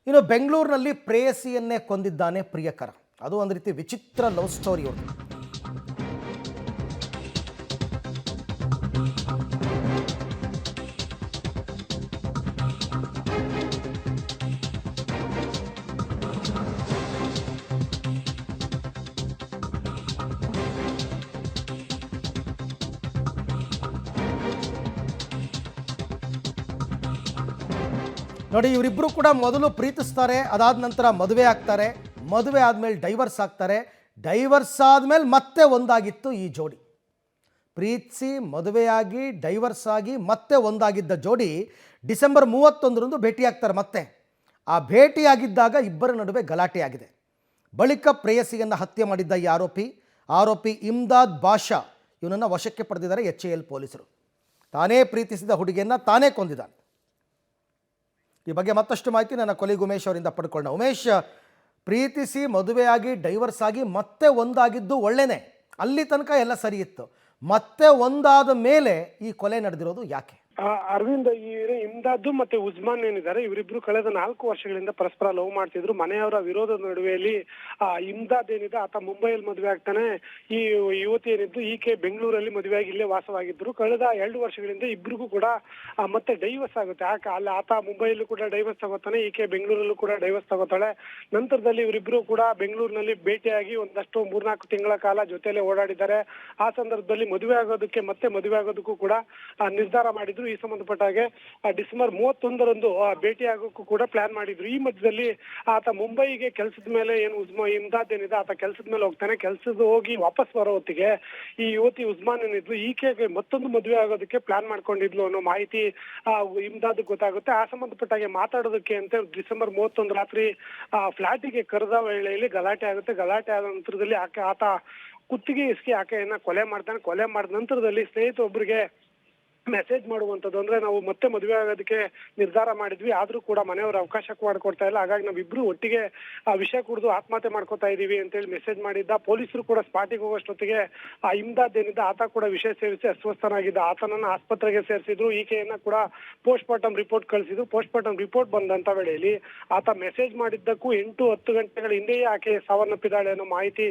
ಇನ್ನು ಬೆಂಗಳೂರಿನಲ್ಲಿ ಪ್ರೇಯಸಿಯನ್ನೇ ಕೊಂದಿದ್ದಾನೆ ಪ್ರಿಯಕರ. ಅದು ಒಂದು ರೀತಿ ವಿಚಿತ್ರ ಲವ್ ಸ್ಟೋರಿ ಅವ್ರದ್ದು. ನೋಡಿ, ಇವರಿಬ್ಬರು ಕೂಡ ಮೊದಲು ಪ್ರೀತಿಸ್ತಾರೆ, ಅದಾದ ನಂತರ ಮದುವೆ ಆಗ್ತಾರೆ, ಮದುವೆ ಆದಮೇಲೆ ಡೈವರ್ಸ್ ಆಗ್ತಾರೆ, ಡೈವರ್ಸ್ ಆದಮೇಲೆ ಮತ್ತೆ ಒಂದಾಗಿತ್ತು ಈ ಜೋಡಿ. ಪ್ರೀತಿಸಿ ಮದುವೆಯಾಗಿ ಡೈವರ್ಸ್ ಆಗಿ ಮತ್ತೆ ಒಂದಾಗಿದ್ದ ಜೋಡಿ ಡಿಸೆಂಬರ್ 31ರಂದು ಭೇಟಿಯಾಗ್ತಾರೆ. ಮತ್ತೆ ಆ ಭೇಟಿಯಾಗಿದ್ದಾಗ ಇಬ್ಬರ ನಡುವೆ ಗಲಾಟೆ ಆಗಿದೆ. ಬಳಿಕ ಪ್ರೇಯಸಿಯನ್ನು ಹತ್ಯೆ ಮಾಡಿದ್ದ ಈ ಆರೋಪಿ ಇಮ್ದಾದ್ ಬಾಷಾ ಇವನನ್ನು ವಶಕ್ಕೆ ಪಡೆದಿದ್ದಾರೆ HAL ಪೊಲೀಸರು. ತಾನೇ ಪ್ರೀತಿಸಿದ ಹುಡುಗಿಯನ್ನು ತಾನೇ ಕೊಂದಿದ್ದಾನೆ. ಈ ಬಗ್ಗೆ ಮತ್ತಷ್ಟು ಮಾಹಿತಿ ನನ್ನ ಕೊಲೀಗ್ ಉಮೇಶ್ ಅವರಿಂದ ಪಡ್ಕೊಳ್ಳೋಣ. ಉಮೇಶ್, ಪ್ರೀತಿಸಿ ಮದುವೆಯಾಗಿ ಡೈವರ್ಸ್ ಆಗಿ ಮತ್ತೆ ಒಂದಾಗಿದ್ದು ಒಳ್ಳೆಯೇ, ಅಲ್ಲಿ ತನಕ ಎಲ್ಲ ಸರಿ ಇತ್ತು. ಮತ್ತೆ ಒಂದಾದ ಮೇಲೆ ಈ ಕೊಲೆ ನಡೆದಿರೋದು ಯಾಕೆ? ಅರವಿಂದ್, ಈ ಇಮ್ದಾದ್ ಮತ್ತೆ ಉಸ್ಮಾನ್ ಏನಿದ್ದಾರೆ, ಇವರಿಬ್ರು ಕಳೆದ 4 ವರ್ಷಗಳಿಂದ ಪರಸ್ಪರ ಲವ್ ಮಾಡ್ತಿದ್ರು. ಮನೆಯವರ ವಿರೋಧದ ನಡುವೆಯಲ್ಲಿ ಇಮ್ದಾದ್ ಏನಿದೆ ಆತ ಮುಂಬೈಯಲ್ಲಿ ಮದುವೆ ಆಗ್ತಾನೆ. ಈ ಯುವತಿ ಏನಿದ್ದು ಈಕೆ ಬೆಂಗಳೂರಲ್ಲಿ ಮದುವೆಯಾಗಿ ಇಲ್ಲೇ ವಾಸವಾಗಿದ್ರು. ಕಳೆದ 2 ವರ್ಷಗಳಿಂದ ಇಬ್ರಿಗೂ ಕೂಡ ಮತ್ತೆ ಡೈವರ್ಸ್ ಆಗುತ್ತೆ. ಅಲ್ಲಿ ಆತ ಮುಂಬೈಯಲ್ಲೂ ಕೂಡ ಡೈವರ್ಸ್ ತಗೋತಾನೆ, ಈಕೆ ಬೆಂಗಳೂರಲ್ಲೂ ಕೂಡ ಡೈವರ್ಸ್ ತಗೋತಾಳೆ. ನಂತರದಲ್ಲಿ ಇವರಿಬ್ರು ಕೂಡ ಬೆಂಗಳೂರಿನಲ್ಲಿ ಭೇಟಿಯಾಗಿ ಒಂದಷ್ಟು 3-4 ತಿಂಗಳ ಕಾಲ ಜೊತೆಯಲ್ಲೇ ಓಡಾಡಿದ್ದಾರೆ. ಆ ಸಂದರ್ಭದಲ್ಲಿ ಮದುವೆ ಆಗೋದಕ್ಕೂ ಕೂಡ ನಿರ್ಧಾರ ಮಾಡಿದ್ರು. ಈ ಸಂಬಂಧಪಟ್ಟ ಹಾಗೆ ಡಿಸೆಂಬರ್ 31ರಂದು ಭೇಟಿ ಆಗೋಕ್ಕೂ ಕೂಡ ಪ್ಲಾನ್ ಮಾಡಿದ್ರು. ಈ ಮಧ್ಯದಲ್ಲಿ ಆತ ಮುಂಬೈಗೆ ಕೆಲಸದ ಮೇಲೆ ಇಮ್ದಾದ್ ಏನಿದೆ ಆತ ಕೆಲಸದ ಮೇಲೆ ಹೋಗ್ತಾನೆ. ಕೆಲಸದ ಹೋಗಿ ವಾಪಸ್ ಬರೋ ಹೊತ್ತಿಗೆ ಈ ಯುವತಿ ಉಸ್ಮಾನ್ ಏನಿದ್ಲು ಈಕೆಗೆ ಮತ್ತೊಂದು ಮದುವೆ ಆಗೋದಕ್ಕೆ ಪ್ಲಾನ್ ಮಾಡ್ಕೊಂಡಿದ್ಲು ಅನ್ನೋ ಮಾಹಿತಿ ಇಮ್ದಾದ್ ಗೊತ್ತಾಗುತ್ತೆ. ಆ ಸಂಬಂಧಪಟ್ಟ ಹಾಗೆ ಮಾತಾಡೋದಕ್ಕೆ ಅಂತ ಡಿಸೆಂಬರ್ 31 ರಾತ್ರಿ ಫ್ಲಾಟಿಗೆ ಕರೆದ ವೇಳೆಯಲ್ಲಿ ಗಲಾಟೆ ಆಗುತ್ತೆ. ಗಲಾಟೆ ಆದ ನಂತರದಲ್ಲಿ ಆತ ಕುತ್ತಿಗೆ ಇಸ್ಕಿ ಆಕೆಯನ್ನ ಕೊಲೆ ಮಾಡ್ತಾನೆ. ಕೊಲೆ ಮಾಡಿದ ನಂತರದಲ್ಲಿ ಸ್ನೇಹಿತೊಬ್ಬರಿಗೆ ಮೆಸೇಜ್ ಮಾಡುವಂಥದ್ದು, ಅಂದ್ರೆ ನಾವು ಮತ್ತೆ ಮದುವೆ ಆಗೋದಕ್ಕೆ ನಿರ್ಧಾರ ಮಾಡಿದ್ವಿ, ಆದ್ರೂ ಕೂಡ ಮನೆಯವರು ಅವಕಾಶ ಮಾಡಿಕೊಡ್ತಾ ಇಲ್ಲ, ಹಾಗಾಗಿ ನಾವಿಬ್ರು ಒಟ್ಟಿಗೆ ವಿಷ ಕುಡಿದು ಆತ್ಮಹತ್ಯೆ ಮಾಡ್ಕೋತಾ ಇದೀವಿ ಅಂತೇಳಿ ಮೆಸೇಜ್ ಮಾಡಿದ್ದ. ಪೊಲೀಸರು ಕೂಡ ಸ್ಪಾಟಿಗೆ ಹೋಗೋಷ್ಟೊತ್ತಿಗೆ ಇಮ್ದಾದ್ ಏನಿದ್ದ ಆತ ಕೂಡ ವಿಷ ಸೇವಿಸಿ ಅಸ್ವಸ್ಥನಾಗಿದ್ದ. ಆತನನ್ನ ಆಸ್ಪತ್ರೆಗೆ ಸೇರಿಸಿದ್ರು. ಈಕೆಯನ್ನ ಕೂಡ ಪೋಸ್ಟ್ ಮಾರ್ಟಮ್ ರಿಪೋರ್ಟ್ ಕಳಿಸಿದ್ರು. ಪೋಸ್ಟ್ ಮಾರ್ಟಮ್ ರಿಪೋರ್ಟ್ ಬಂದಂತ ವೇಳೆಯಲ್ಲಿ ಆತ ಮೆಸೇಜ್ ಮಾಡಿದ್ದಕ್ಕೂ 8-10 ಗಂಟೆಗಳ ಹಿಂದೆಯೇ ಆಕೆ ಸಾವನ್ನಪ್ಪಿದ್ದಾಳೆ ಅನ್ನೋ ಮಾಹಿತಿ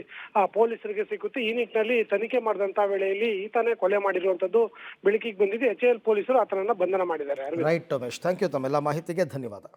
ಪೊಲೀಸರಿಗೆ ಸಿಗುತ್ತೆ. ಈ ನಿಟ್ಟಿನಲ್ಲಿ ತನಿಖೆ ಮಾಡಿದಂತ ವೇಳೆಯಲ್ಲಿ ಈತನೇ ಕೊಲೆ ಮಾಡಿರುವಂತದ್ದು ಬೆಳಕಿಗೆ ಬಂದಿದೆ. HAL ಪೊಲೀಸರು ಆತನನ್ನ ಬಂಧನ ಮಾಡಿದ್ದಾರೆ. Right Umesh, thank you. ತಮ್ಮೆಲ್ಲ ಮಾಹಿತಿಗೆ ಧನ್ಯವಾದ.